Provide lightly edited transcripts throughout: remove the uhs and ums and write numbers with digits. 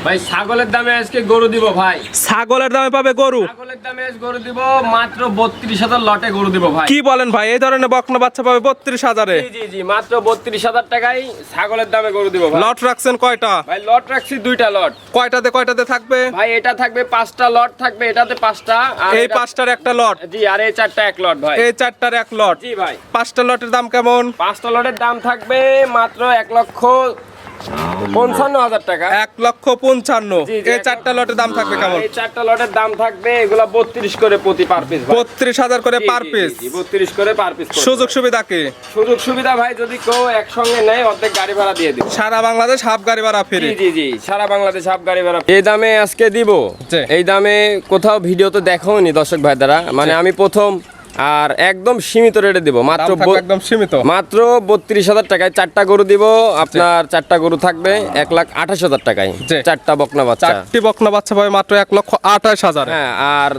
ভাই ছাগলের দামে আজকে গরু দিব ভাই। ছাগলের দামে পাবে গরু? ছাগলের দামে আজ গরু দিব মাত্র 32,000 লটে গরু দিব ভাই। কি বলেন ভাই, এই ধরনের বকনা বাচ্চা পাবে 32,000-এ? জি জি জি, মাত্র 32,000 টাকায় ছাগলের দামে গরু দিব ভাই। লট রাখছেন কয়টা? ভাই লট রাখছি 2টা লট। কয়টাতে থাকবে? ভাই এটা থাকবে 5টা লট থাকবে, এটাতে 5টা আর এই 5টার একটা লট? জি, আর এই 4টা এক লট ভাই। এই 4টার এক লট? জি ভাই। 5টা লটের দাম কেমন? 5টা লটের দাম থাকবে মাত্র 1,55,000 টাকা। 1,55,000? জি, জি, এই 4টা লটের দাম থাকবে কেমন? এই 4টা লটের দাম থাকবে এগুলা 32 করে প্রতি পার পিস ভাই। 32,000 করে পার পিস? 32 করে পার পিস। সুযোগ সুবিধা কি? সুযোগ সুবিধা ভাই যদি কেউ একসঙ্গে নেয় অর্ধেক গাড়ি ভাড়া দিয়ে দিব। সারা বাংলাদেশ হাফ গাড়ি ভাড়া ফ্রি? জি জি জি, সারা বাংলাদেশ হাফ গাড়ি ভাড়া। এই দামে আজকে দিব। জি। এই দামে কোথাও ভিডিওতে দেখাওনি দর্শক ভাই দ্বারা, মানে আমি প্রথম, আর একদম সীমিত রেটে দিব মাত্র দাম থাকবে একদম সীমিত? মাত্র 32,000 টাকায় 4টা গরু দিব আপনার। 4টা গরু থাকবে 1,28,000 টাকায়। জি। 4টা বকনা বাচ্চা। 4টি বকনা বাচ্চা পাবে মাত্র 1,28,000-এ? হ্যাঁ, আর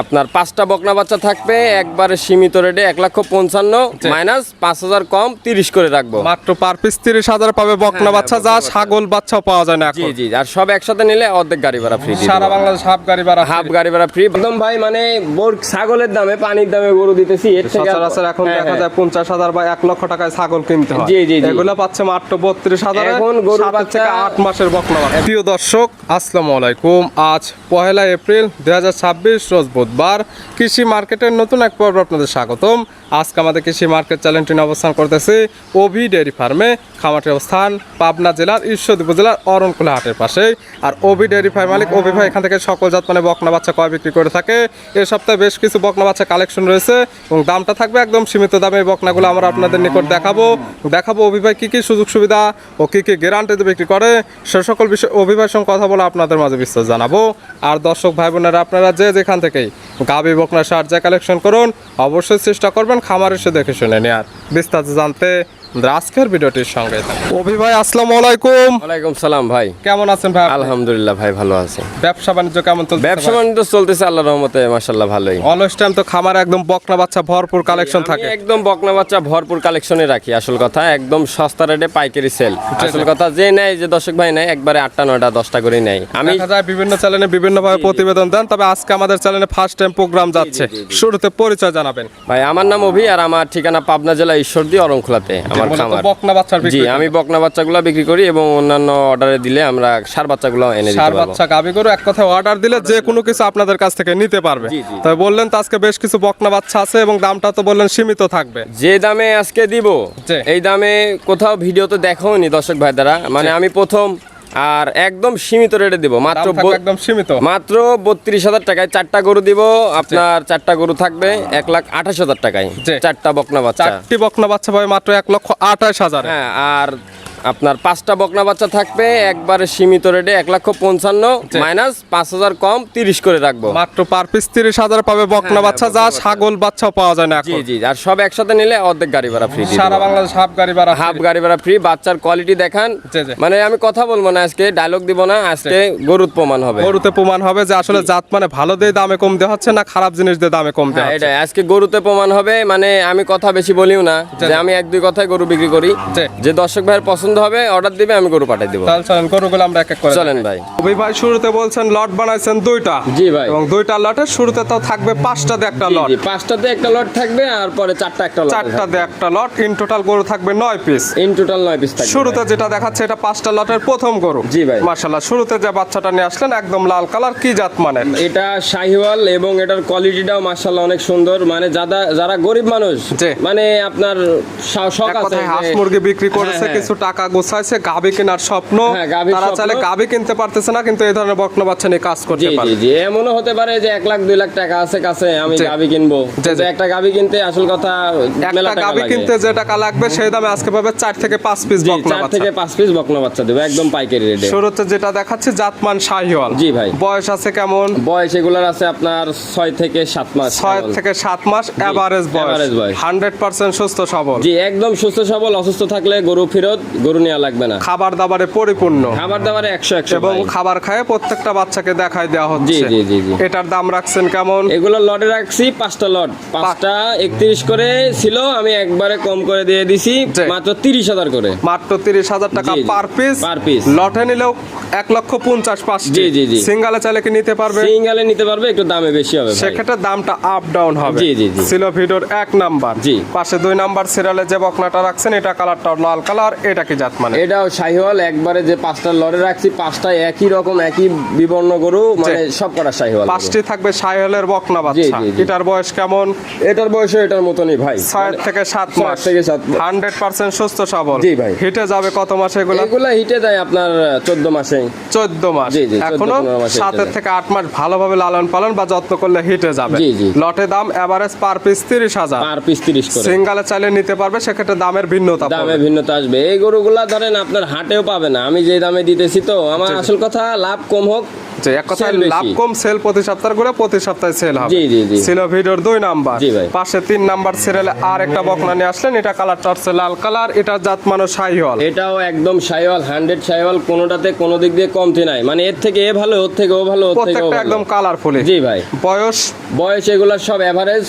আপনার 5টা বকনা বাচ্চা থাকবে একবারে সীমিত রেটে 1,55,000 মাইনাস 5,000 কম 30 করে রাখবো। মাত্র পার পিস 30,000 পাবে বকনা বাচ্চা, যা ছাগল বাচ্চাও পাওয়া যায় না জি এখন? জি, আর সব একসাথে নিলে অর্ধেক গাড়ি ভাড়া ফ্রি। সারা বাংলাদেশ হাফ গাড়ি ভাড়া? হাফ গাড়ি ভাড়া ফ্রি একদম ভাই। মানে ছাগলের দামে পানির দামে গরু দিতেছি, এর থেকে সচরাচর এখন দেখা যায় 50,000 বা 1,00,000 টাকায় ছাগল কিনতে হয়। জি জি জি। এগুলো পাচ্ছে মাত্র 32,000-এ। এখন গরুর 7 বাচ্চা থেকে 8 মাসের বকনা বাচ্চা। প্রিয় দর্শক, আসসালামু আলাইকুম। আজ 1 এপ্রিল 2026 রোজ বুধবার। কৃষি মার্কেটের নতুন এক পর্ব আপনাদের স্বাগতম। আজকে আমাদের কৃষি মার্কেট চ্যানেলটি নিয়ে অবস্থান করতেছি ওভি ডেয়ারি ফার্মে। খামারটির অবস্থান পাবনা জেলার ঈশ্বরদী উপজেলার অরণকুলা হাটের পাশে। আর ওভি ডেয়ারি ফার্ম মালিক ওভি ভাই এখান থেকে সকল জাত মানে বকনা বাচ্চা ক্রয় বিক্রি করে থাকে। এই সপ্তাহে বেশ কিছু বকনা বাচ্চা কালেকশন রয়েছে এবং দামটা থাকবে একদম সীমিত দামে। এই বকনাগুলো আমরা আপনাদের নিকট দেখাবো ওভি ভাই কী কী সুযোগ সুবিধা ও কী কী গ্যারান্টিতে বিক্রি করে, সে সকল বিষয়ে ওভি ভাইয়ের সঙ্গে কথা বলে আপনাদের মাঝে বিস্তার জানাবো। আর দর্শক ভাই বোনেরা, আপনারা যে যেখান থেকেই গাভী বকনা সার যা কালেকশন করুন, অবশ্যই চেষ্টা করবেন খামার এসে দেখে শুনে নেওয়ার। বিস্তারিত জানতে আজকের ভিডিওটির সঙ্গে থাকুন। ওভি ভাই আসসালামু আলাইকুম। ওয়ালাইকুম সালাম ভাই। কেমন আছেন ভাই? আলহামদুলিল্লাহ ভাই, ভালো আছে। ব্যবসা বাণিজ্য কেমন চলছে? ব্যবসা বাণিজ্য চলতেছে আল্লাহর রহমতে মাশাআল্লাহ ভালোই। অলওয়েজ টাইম তো খামারে একদম বকনা বাচ্চা ভরপুর কালেকশন থাকে? একদম বকনা বাচ্চা ভরপুর কালেকশনে রাখি। আসল কথা একদম সস্তা রেটে পাইকারি সেল। আসল কথা যে নেয়, যে দর্শক ভাই নেয় একবারে 8টা 9টা 10টা করে নেয়। আমি দেখা যায় বিভিন্ন চ্যানেলে বিভিন্নভাবে প্রতিবেদন দেন, তবে আজকে আমাদের চ্যানেলে ফার্স্ট টাইম প্রোগ্রাম যাচ্ছে। শুরুতে পরিচয় জানাবেন ভাই। আমার নাম অভি, আর আমার ঠিকানা পাবনা জেলা ঈশ্বরদী অরণখোলাতে আমার খামার। বকনা বাচ্চার জি, আমি বকনা বাচ্চাগুলো বিক্রি করি এবং অন্যান্য অর্ডারে দিলে আমরা সার বাচ্চাগুলো এনে দিতে সার পারবো। বাচ্চা গাভী গরু এক কথায় অর্ডার দিলে যে কোনো কিছু আপনাদের কাছ থেকে নিতে পারবে। জি, জি। তবে বললেন তো আজকে বেশ কিছু বকনা বাচ্চা আছে এবং দামটা তো বললেন সীমিত থাকবে। যে দামে আজকে দিব জি। এই দামে কোথাও ভিডিওতে দেখাওনি দর্শক ভাই দ্বারা, মানে আমি প্রথম, আর একদম সীমিত রেটে দিব মাত্র দাম থাকবে একদম সীমিত? মাত্র 32,000 টাকায় 4টা গরু দিব আপনার। 4টা গরু থাকবে 1,28,000 টাকায়। জি। 4টা বকনা বাচ্চা। 4টি বকনা বাচ্চা পাবে মাত্র 1,28,000-এ? হ্যাঁ, আর আপনার 5টা বকনা বাচ্চা থাকবে একবারে সীমিত রেটে 1,55,000 মাইনাস 5,000 কম 30 করে রাখবো। মাত্র পার পিস 30,000 পাবে বকনা বাচ্চা, যা ছাগল বাচ্চাও পাওয়া যায় না জি এখন? জি, আর সব একসাথে নিলে অর্ধেক গাড়ি ভাড়া ফ্রি। সারা বাংলাদেশ হাফ গাড়ি ভাড়া? হাফ গাড়ি ভাড়া ফ্রি। বাচ্চার কোয়ালিটি দেখান। জি, জি। মানে আমি কথা বলবো না আজকে, ডায়লগ দিব না আজকে, গরুত প্রমাণ হবে। গরুতে প্রমাণ হবে যে আসলে জাত মানে ভালো দিয়ে দামে কম দেওয়া হচ্ছে না খারাপ জিনিস দিয়ে দামে কম দেওয়া হ্যাঁ, হচ্ছে। এটাই আজকে গরুতে প্রমাণ হবে। মানে আমি কথা বেশি বলিও না, যে আমি 1-2 কথায় গরু বিক্রি করি। জি। যে দর্শক ভাইয়ের পছন্দ হবে অর্ডার দিবে, আমি গরু পাঠিয়ে দিব। তাহলে চলেন গরুগুলো আমরা এক এক করে চলেন ভাই। ওভি ভাই শুরুতে বলছেন লট বানাইছেন 2টা? জি ভাই। এবং 2টা লটের শুরুতে তো থাকবে 5টাতে একটা লট? জি, 5টাতে একটা লট থাকবে আর পরে 4টা একটা লট। 4টাতে একটা লট। ইন টোটাল গরু থাকবে 9 পিস। ইন টোটাল 9 পিস থাকবে। শুরুতে যেটা দেখাচ্ছে এটা 5টা লটের প্রথম গরু। জি ভাই। মাশাআল্লাহ, শুরুতে যে বাচ্চাটা নিয়ে আসলেন একদম লাল কালার, কি জাত মানের? এটা শাহিওয়াল এবং এটার কোয়ালিটিটাও মাশাআল্লাহ অনেক সুন্দর। মানে যারা গরিব মানুষ, জি। মানে আপনার শখ এক আছে কথায় হাঁস যে- মুরগি বিক্রি করেছে, হ্যাঁ, কিছু টাকা গোছাইছে, গাভী কেনার স্বপ্ন, হ্যাঁ, গাভীর তারা স্বপ্ন। চাইলে গাভী কিনতে পারতেছে না, কিন্তু এই ধরনের বকনা বাচ্চা নিয়ে কাজ করতে জি জি পারে। জি, এমনও হতে পারে যে 1,00,000-2,00,000 টাকা আছে কাছে, আমি জি। গাভী কিনবো। জি, জি। কিন্তু একটা গাভী কিনতে আসল কথা মেলা একটা টাকা গাভী লাগে। কিনতে যে টাকা লাগবে সেই দামে আজকে পাবে 4 থেকে 5 পিস জি, বকনা 4 বাচ্চা। থেকে 5 পিস বকনা বাচ্চা দেবে একদম পাইকারি রেটে। শুরুতে যেটা দেখাচ্ছে জাতমান শাহিওয়াল। জি ভাই। বয়স আছে কেমন? বয়স এগুলার আছে আপনার 6 থেকে 7 মাস। 6 থেকে 7 মাস এভারেজ বয়স। average বয়স। 100% সুস্থ সবল। জি, একদম সুস্থ সবল। অসুস্থ থাকলে গরু ফেরত, গরু গরু নেওয়া লাগবে না। খাবার দাবারে পরিপূর্ণ, খাবার দাবারে 100 এবং ভাই। খাবার খায় প্রত্যেকটা বাচ্চাকে দেখাই দেওয়া হচ্ছে। জি, জি, জি, জি। এটার দাম রাখছেন কেমন? এগুলো লটে রাখছি 5টা লট, 5টা 31 করে ছিল, আমি একবারে কম করে দিয়ে দিছি জি। মাত্র 30,000 করে। মাত্র 30,000 টাকা জি, জি। Per piece. Per piece। লটে নিলেও 1,50,000 পাঁচটি। জি, জি, জি। সিঙ্গালে চাইলে কি নিতে পারবে? সিঙ্গেলে নিতে পারবে, একটু দামে বেশি হবে ভাই। সেক্ষেত্রে দামটা আপ ডাউন হবে। জি, জি, জি। ছিল ভিডিওর 1 নাম্বার। জি। পাশে 2 নাম্বার সিরিয়ালে যে বকনাটা রাখছেন, এটা কালারটা লাল কালার, এটা কি জাত মানে? এটাও শাহিওয়াল, একবারে যে 5টা লটে রাখছি 5টা একই রকম, একই বিবর্ণ গরু, মানে সব করা শাহিওয়াল। 5টি থাকবে শাহিওয়ালের বকনা বাচ্চা। জি, জি। এটার বয়স কেমন? এটার বয়সও এটার মতনই ভাই, 6 থেকে 7 মাস। 6 থেকে 7 মাস। 100% সুস্থ সবল। জি ভাই। হিটে যাবে কত মাসে এগুলো? এগুলা হিটে দেয় আপনার 14 মাসে। 14 মাস। জি, জি, 14, এখনো 15 মাসে 7 হিটে থেকে 8 মাস ভালোভাবে লালন পালন বা যত্ন করলে হিটে যাবে। জি, জি। লটে দাম average per piece 30,000। Per piece 30 করে। সিঙ্গালে চাইলে নিতে পারবে, সেক্ষেত্রে দামের ভিন্নতা দামে পড়বে। ভিন্নতা আসবে। এই গরুগুলা ধরেন আপনার হাটেও পাবে না, আমি যে দামে দিতেছি, তো আমার আসল কথা লাভ কম হোক। যে এক কথায় সেল বেশি। লাভ কম, সেল প্রতি সপ্তাহে করে প্রতি সপ্তাহে সেল হবে। জি, জি, জি। ছিল ভিডিওর 2 নাম্বার। জি ভাই। পাশে 3 নাম্বার সিরিয়ালে আর একটা বকনা নিয়ে আসলেন, এটা কালারটা হচ্ছে লাল কালার, এটা জাত মানে শাহিওয়াল। এটাও একদম শাহিওয়াল, 100 শাহিওয়াল, কোনোটাতে কোনো দিক দিয়ে কমতি নাই, মানে এর থেকে এ ভালো, ওর থেকে ও ভালো, ওর থেকে ও প্রত্যেকটা ভালো। একদম কালারফুল। জি ভাই। বয়স বয়স এগুলা সব এভারেজ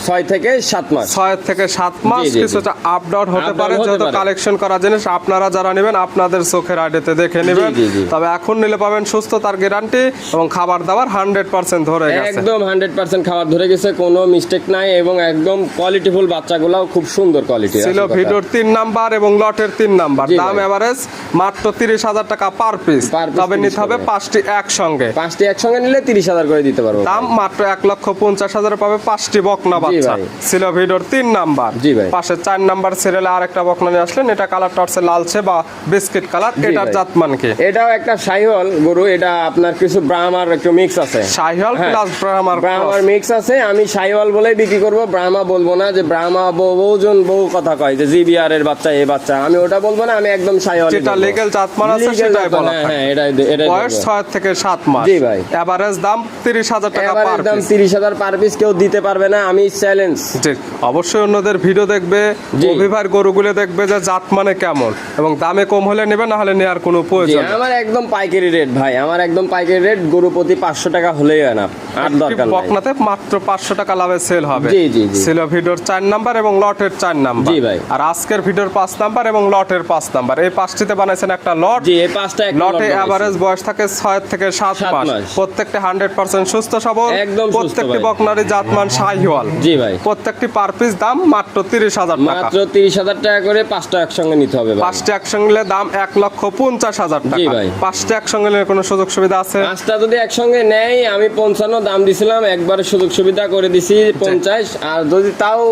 6 থেকে 7 মাস। 6 থেকে 7 মাস। জি, জি, জি। কিছুটা আপ ডাউন হতে Up down পারে, হতে যেহেতু পারে। কালেকশন করা জিনিস আপনারা যারা নেবেন আপনাদের চোখের আইডিতে দেখে নেবেন। জি, জি। তবে এখন নিলে পাবেন সুস্থতার গ্যারান্টি এবং খাবার দাবার 100% ধরে গেছে। একদম 100% খাবার ধরে গেছে, কোনো মিস্টেক নাই, এবং একদম কোয়ালিটিফুল বাচ্চাগুলাও খুব সুন্দর কোয়ালিটি। ছিল ভিডিওর 3 নাম্বার এবং লটের 3 নাম্বার। জি দাম ভাই। এভারেজ মাত্র 30,000 টাকা পার পিস। Per piece তবে 30 নিতে হবে করে। 5টি একসঙ্গে। 5টি একসঙ্গে নিলে 30,000 করে দিতে পারবো। দাম মাত্র 1,50,000 পাবে 5টি বকনা বাচ্চা। ভাই। ছিল ভিডিওর 3 নাম্বার। জি ভাই। পাশে 4 নাম্বার সিরিয়ালে আরেকটা বকনা নিয়ে আসলেন, এটা কালারটা হচ্ছে লালচে বা বিস্কিট কালার। জি এটার ভাই। জাতমান কি? এটাও একটা শাহিওয়াল গরু, এটা আপনার কিছু ব্রাহ্মার একটু মিক্স আছে। শাহিওয়াল হ্যাঁ। প্লাস ব্রাহ্মার ব্রাহ্মার মিক্স আছে, আমি শাহিওয়াল বলেই বিক্রি করব, ব্রাহ্মা বলবো না। যে ব্রাহ্মা বহুজন বহু কথা কয় যে জিবিআর এর বাচ্চা, এই বাচ্চা, আমি ওটা বলবো না, আমি একদম শাহিওয়াল। যেটা লিগ্যাল জাতমান আছে সেটাই বলা হ্যাঁ, থাকে। হ্যাঁ, এটাই বয়স বলবো। 6 থেকে 7 মাস। জি ভাই। এভারেজ দাম 30,000 টাকা এবারের পার দাম পিস। 30,000 পার পিস, কেউ দিতে পারবে না, আমি চ্যালেঞ্জ। জি, অবশ্যই অন্যদের ভিডিও দেখবে, জি। অভিভার গরুগুলো দেখবে যে জাত মানে কেমন, এবং দামে কম হলে নেবে, না হলে নেওয়ার কোনো জি, প্রয়োজন নেই। আমার একদম পাইকারি রেট ভাই, আমার একদম পাইকারি রেট, গরু প্রতি 500 টাকা হলেই হয় না, আর দরকার নাই। বকনাতে মাত্র 500 টাকা লাভে সেল হবে। জি, জি, জি। ছিল ভিডিওর 4 নাম্বার এবং লটের 4 নাম্বার। জি ভাই। আর আজকের ভিডিওর 5 নাম্বার এবং লটের 5 নাম্বার, এই 5টিতে বানাইছেন একটা লট। জি, এই 5টা একটা লটে lot এভারেজ বয়স থাকে 6 থেকে 7 7 মাস। মাস। প্রত্যেকটা 100% সুস্থ সবল। একদম সুস্থ প্রত্যেকটি ভাই। বকনারই জাতমান শাহিওয়াল। জি ভাই। প্রত্যেকটি পার পিস দাম মাত্র 30,000 টাকা। মাত্র 30,000 টাকা করে 5টা একসঙ্গে নিতে হবে ভাই। 5টি একসঙ্গে নিলে দাম 1,50,000 জি টাকা। ভাই। 5টি একসঙ্গে নিলে কোনো সুযোগ সুবিধা আছে? 5টা যদি একসঙ্গে নেয়, আমি 55 দাম দিছিলাম, একবারে সুযোগ সুবিধা করে দিছি 50, আর যদি তাও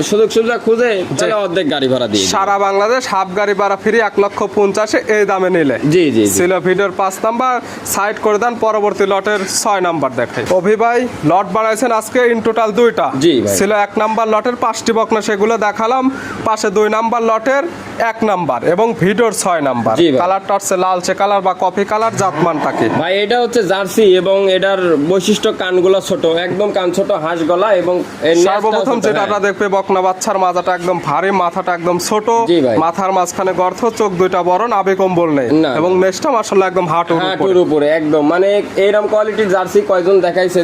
সুযোগ সুবিধা খুঁজে তাহলে অর্ধেক গাড়ি ভাড়া দিয়ে দিই। সারা বাংলাদেশ হাফ গাড়ি ভাড়া ফ্রি 1,50,000 এই দামে নিলে। জি, জি, জি। ছিল ভিডিওর 5 নাম্বার। সাইড করে দেন, পরবর্তী লটের 6 নাম্বার দেখাই। অভি ভাই লট বানাইছেন আজকে ইন টোটাল 2টা। জি ভাই। ছিল 1 নাম্বার লটের 5টি বকনা, সেগুলো দেখালাম। পাশে 2 নাম্বার লটের 1 নাম্বার এবং ভিডিওর 6 নাম্বার। জি ভাই। কালারটা হচ্ছে লালচে কালার বা কফি কালার, জাতমানটা কি? ভাই এটা হচ্ছে জার্সি, এবং এটার বৈশিষ্ট্য কানগুলো ছোট, একদম কান ছোট, হাঁস গলা, এবং এর নেজটাও সর্বপ্রথম ছোট, যেটা হ্যাঁ। আমরা দেখবে বকনা বাচ্চার মাথাটা একদম ভারী, মাথাটা একদম ছোট, জি ভাই। মাথার মাঝখানে গর্ত, চোখ 2টা বড়, নাভি কম্বল নেই, না। এবং নেজটা মাশাআল্লাহ একদম হাঁটুর উপরে। হাঁটুর উপরে একদম, মানে এইরকম কোয়ালিটির জার্সি কয়জন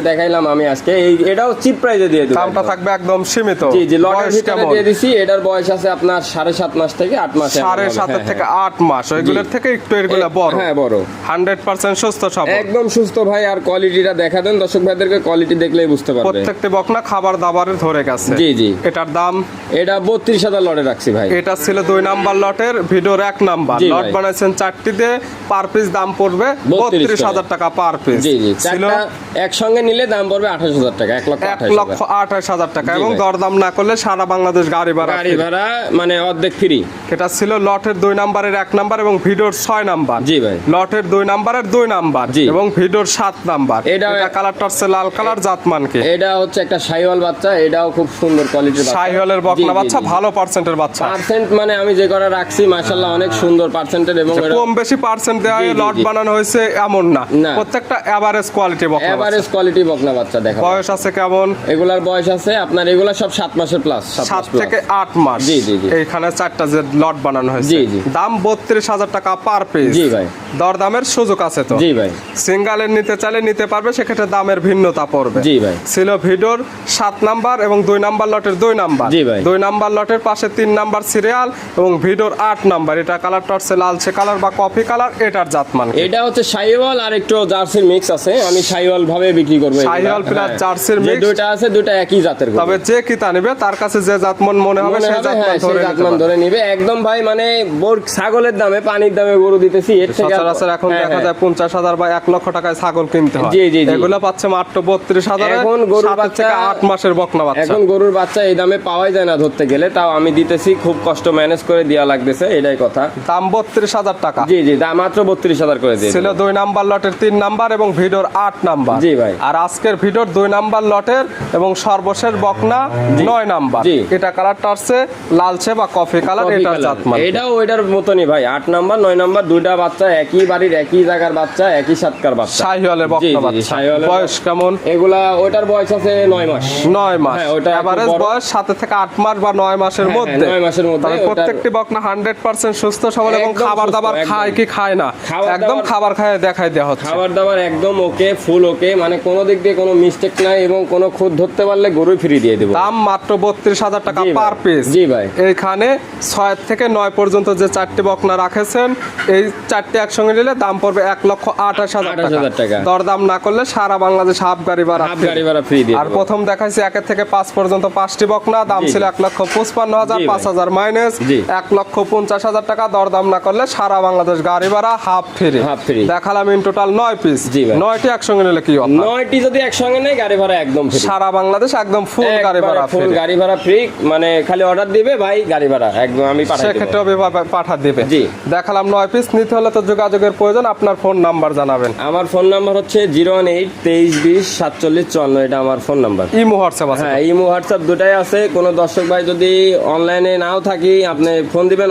দেখাইলাম আমি আজকে। এটাও চিপ প্রাইজে দিয়ে দিই। দামটা থাকবে একদম সীমিত। জি, জি, লটের বয়স ভিতরে কেমন? দিয়ে দিছি। এটার বয়স আছে আপনার 7.5 মাস থেকে 8 মাস। 7.5 থেকে 8 মাস। ওইগুলোর থেকে একটু এগুলো বড়। হ্যাঁ, বড়। 100% সুস্থ সবল। একদম সুস্থ ভাই। আর কোয়ালিটিটা দেখা দেন দর্শক ভাইদেরকে, কোয়ালিটি দেখলেই বুঝতে পারবে। প্রত্যেকটি বকনা খাবার দাবারে ধরে গেছে। জি, জি। এটার দাম, এটা 32,000 লটে রাখছি ভাই। এটা ছিল 2 নাম্বার লটের ভিডিওর 1 নাম্বার। জি লট ভাই। বানাইছেন 4টিতে, পার পিস দাম পড়বে 32,000 টাকা পার পিস। জি, জি। ছিল চারটা একসঙ্গে নিলে দাম পড়বে 28,000 টাকা, 1,28,000 টাকা, জি এবং ভাই। দরদাম না করলে সারা বাংলাদেশ গাড়ি ভাড়া গাড়ি free। ভাড়া মানে অর্ধেক ফ্রি। এটা ছিল লটের 2 নাম্বারের 1 নাম্বার এবং ভিডিওর 6 নাম্বার। জি ভাই। লটের 2 নাম্বারের 2 নাম্বার জি। এবং এবং ভিডিওর 7 নাম্বার। এটা কালারটা হচ্ছে লাল কালার, জাতমান কি? এটা হচ্ছে একটা শাহিওয়াল বাচ্চা, এটাও খুব সুন্দর কোয়ালিটির বাচ্চা। শাহিওয়ালের বকনা বাচ্চা, ভালো পার্সেন্টের বাচ্চা। পার্সেন্ট মানে আমি যে করা রাখছি মাশাআল্লাহ অনেক সুন্দর পার্সেন্টের, এবং এটা কম বেশি পার্সেন্ট দেওয়া হয়, লট বানানো হয়েছে এমন না, প্রত্যেকটা এভারেজ কোয়ালিটি বকনা। এভারেজ কোয়ালিটি বকনা বাচ্চা। দেখো বয়স আছে কেমন? এগুলার বয়স আছে আপনার, এগুলা সব 7 মাসের প্লাস, 7 থেকে 8 মাস। জি জি জি। এইখানে 4টা যে লট বানানো হয়েছে। জি জি। দাম 32,000 টাকা পার পিস। জি ভাই। দরদামের সুযোগ আছে তো? জি ভাই। সিঙ্গেলের নিতে চাইলে নিতে পারবে, সেক্ষেত্রে দামের ভিন্নতা পড়বে। জি ভাই। ছিল ভিডিওর 7 নাম্বার এবং 2 নাম্বার লটের 2 নাম্বার। জি ভাই। 2 নাম্বার লটের পাশে 3 নাম্বার সিরিয়াল এবং ভিডিওর 8 নাম্বার। এটা কালারটা হচ্ছে লালচে কালার বা কফি কালার। এটার জাতমান কি? এটা হচ্ছে শাহিওয়াল আর একটু জার্সির মিক্স আছে, আমি শাহিওয়াল ভাবে বিক্রি করব। শাহিওয়াল প্লাস জার্সির যে মিক্স। দুটো আছে দুটো একই জাতের গরু। তবে যে কিতা নেবে তার কাছে যে জাতমান মনে হবে সেই জাতমান ধরে নিবে একদম ভাই। মানে ছাগলের দামে পানির দামে গরু দিতেছি, এর থেকে সচরাচর এখন দেখা যায় 50,000 বা 1 লক্ষ টাকায় ছাগল কিনতে হয়। জি জি জি। এগুলো পাচ্ছে মাত্র 32,000। এখন গরুর 7 বাচ্চা থেকে 8 মাসের বকনা বাচ্চা। এখন গরুর বাচ্চা এই দামে পাওয়াই যায় না ধরতে গেলে, তাও আমি দিতেছি, খুব কষ্ট ম্যানেজ করে দেওয়া লাগতেছে, এটাই কথা। দাম 32,000 টাকা। জি জি, দাম মাত্র 32,000 করে দিয়ে ছিল 2 নাম্বার লটের 3 নাম্বার এবং ভিডিওর 8 নাম্বার। জি ভাই। আর আজকের ভিডিওর 2 নাম্বার লটের এবং সর্বশেষ বকনা 9 নাম্বার। জি। এটা কালারটা হচ্ছে লালচে বা কফি কালার। এটার জাতমান এটাও ওইটার মতনই ভাই। 8 নাম্বার 9 নাম্বার দুইটা বাচ্চা, একই বাড়ির একই জায়গার বাচ্চা, একই সাতকার বাচ্চা। শাহিওয়ালের বকনা বাচ্চা। বয়স কেমন? এগুলা ওইটার বয়স আছে 9 মাস। 9 মাস। হ্যাঁ, ওটা এভারেজ বয়স 7 থেকে 8 মাস বা 9 মাসের মধ্যে। 9 মাসের মধ্যে। তবে প্রত্যেকটি বকনা 100% সুস্থ সবল এবং একদম খাবার সুস্থ, দাবার একদম। খায় কি খায় না একদম খাবার খায় দেখাই দেওয়া হচ্ছে। খাবার দাবার একদম ওকে, ফুল ওকে, মানে কোনো দিক দিয়ে কোনো মিস্টেক নাই, এবং কোনো খুদ ধরতে পারলে গরুই ফ্রি দিয়ে দেবো। দাম মাত্র 32,000 টাকা পার পিস। জি ভাই। এইখানে 6 থেকে 9 পর্যন্ত যে 4টি বকনা রাখেছেন, এই 4টি একসঙ্গে নিলে দাম পড়বে 1,28,000 টাকা। দরদাম না করলে সারা বাংলাদেশ হাফ গাড়ি ভাড়া ফ্রি দিয়ে আর প্রথম দেখাইছি 1 থেকে 5 পর্যন্ত 5টি বকনা, দাম ছিল 1,55,000, 5,000 মাইনাস 1,50,000 টাকা। দরদাম না করলে সারা বাংলাদেশ গাড়ি ভাড়া হাফ ফ্রি। দেখালাম ইন টোটাল 9 পিস। 9টি একসঙ্গে নিলে কি হবে? 9টি যদি একসঙ্গে নেই গাড়ি ভাড়া একদম ফ্রি। সারা বাংলাদেশ একদম ফুল গাড়ি ভাড়া ফুল গাড়ি ভাড়া ফ্রি, মানে খালি অর্ডার দিবে ভাই, গাড়ি ভাড়া একদম আমি পাঠাই দেব। সেক্ষেত্রে পাঠা দেবে। জি। দেখালাম 9 পিস। নিতে হলে তো যোগাযোগের প্রয়োজন। আপনার ফোন নাম্বার জানাবেন। আমার ফোন নাম্বার হচ্ছে 018-2320-4754। এটা আমার ফোন নাম্বার। ইমো হোয়াটসঅ্যাপ আছে? হ্যাঁ, ইমো হোয়াটসঅ্যাপ দুটাই আছে। কোনো দর্শক ভাই যদি অনলাইনে নাও থাকি, আপনি ফোন দিবেন,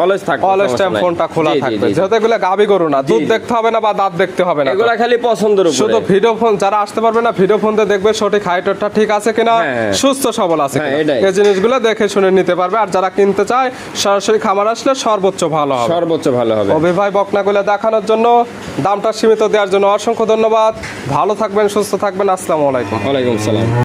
অলওয়েজ থাকবে, অলওয়েজ টাইম ফোনটা খোলা থাকবে। যেহেতু এগুলো গাবি গরু না, দুধ দেখতে হবে না বা দাঁত দেখতে হবে না, এগুলা খালি পছন্দের উপরে। শুধু ভিডিও ফোন যারা আসতে পারবে না, ভিডিও ফোন দিয়ে দেখবে সঠিক হাইটটা ঠিক আছে কিনা, সুস্থ সবল আছে কিনা, এই জিনিসগুলো দেখে শুনে নিতে পারবে। আর যারা কিনতে চায় সরাসরি খামার আসলে সর্বোচ্চ ভালো হবে। ভাই বকনাগুলো দেখানোর জন্য, দামটা সীমিত দেওয়ার জন্য অসংখ্য ধন্যবাদ। ভালো থাকবেন, সুস্থ থাকবেন। আসসালামু আলাইকুম। ওয়ালাইকুম সালাম।